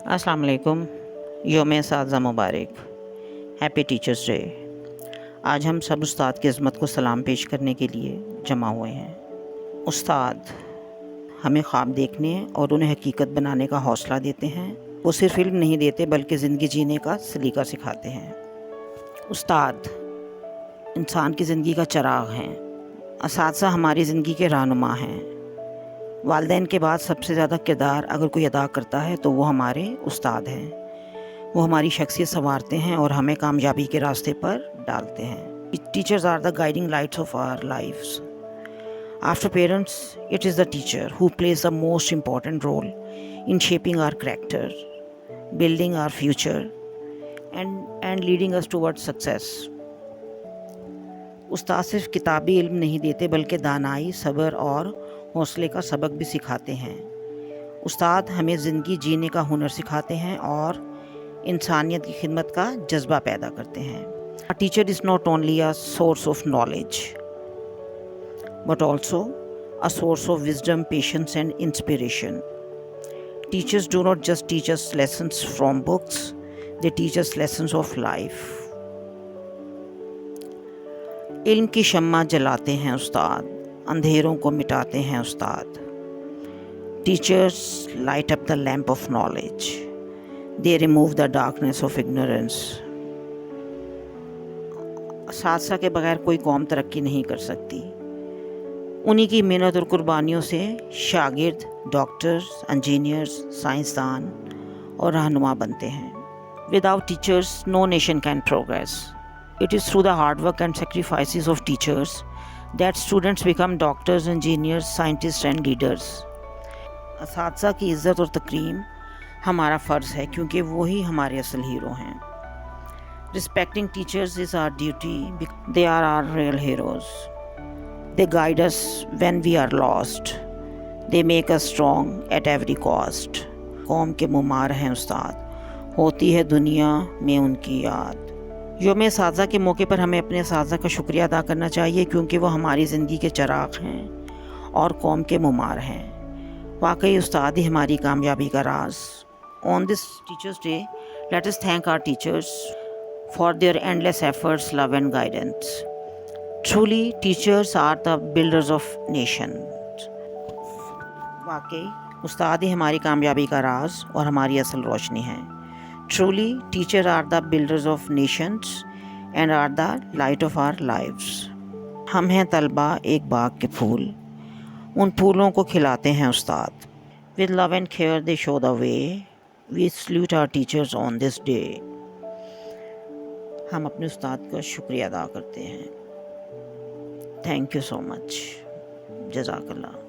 अस्सलाम वालेकुम। योम साज़ा मुबारक। Happy teachers day. आज हम सब उस्ताद की अज़मत को सलाम पेश करने के लिए जमा हुए हैं। उस्ताद हमें ख्वाब देखने और उन्हें हकीकत बनाने का हौसला देते हैं। वो सिर्फ इल्म नहीं देते बल्कि ज़िंदगी जीने का सलीका सिखाते हैं। उस्ताद इंसान की ज़िंदगी का चिराग हैं। असातिज़ा हमारी ज़िंदगी के रहनुमा हैं। वालिदैन के बाद सबसे ज़्यादा किरदार अगर कोई अदा करता है तो वो हमारे उस्ताद हैं। वो हमारी शख्सियत संवारते हैं और हमें कामयाबी के रास्ते पर डालते हैं। Teachers are the guiding lights of our lives. After parents it is the teacher who plays the most important role in shaping our character, building our future and leading us toward success. उस्ताद सिर्फ किताबी इल्म नहीं देते बल्कि दानाई, सब्र और हौसले का सबक भी सिखाते हैं। उस्ताद हमें ज़िंदगी जीने का हुनर सिखाते हैं और इंसानियत की खिदमत का जज्बा पैदा करते हैं। A teacher is not only a source of knowledge but also a source of wisdom, patience and inspiration. Teachers do not just teach us lessons from books, they teach us lessons of life. इल्म की शम्मा जलाते हैं उस्ताद, अंधेरों को मिटाते हैं उस्ताद। Teachers light up the lamp of knowledge, they remove the darkness of ignorance. असातिज़ा के बगैर कोई कौम तरक्की नहीं कर सकती। उन्हीं की मेहनत और कुर्बानियों से शागिर्द डॉक्टर्स, इंजीनियर्स, साइंसदान और रहनुमा बनते हैं। Without teachers no nation can progress. It is through the hard work and sacrifices of teachers that students become doctors, engineers, scientists and leaders. असातिज़ा की इज़्ज़त और तकरीम हमारा फ़र्ज़ है क्योंकि वही हमारे असल हीरो हैं। Respecting teachers is our duty. They are our real heroes. They guide us when we are lost. They make us strong at every cost. कौम के मुमार हैं उस्ताद, होती है दुनिया में उनकी याद। योम साज़ा के मौके पर हमें अपने साज़ा का शुक्रिया अदा करना चाहिए क्योंकि वो हमारी ज़िंदगी के चिराग हैं और कौम के मुमार हैं। वाकई उस्ताद ही हमारी कामयाबी का राज। On this teachers day let us thank our teachers for their endless efforts, love and guidance. Truly teachers are the builders of nation. वाकई उस्ताद ही हमारी कामयाबी का राज और हमारी असल रोशनी है। Truly, teachers are the builders of nations and are the light of our lives. हम हैं तलबा एक बाग के फूल, उन फूलों को खिलाते हैं उस्ताद। With love and care they show the way. We salute our teachers on this day. हम अपने उस्ताद का शुक्रिया अदा करते हैं। Thank you so much. जज़ाकल्लाह।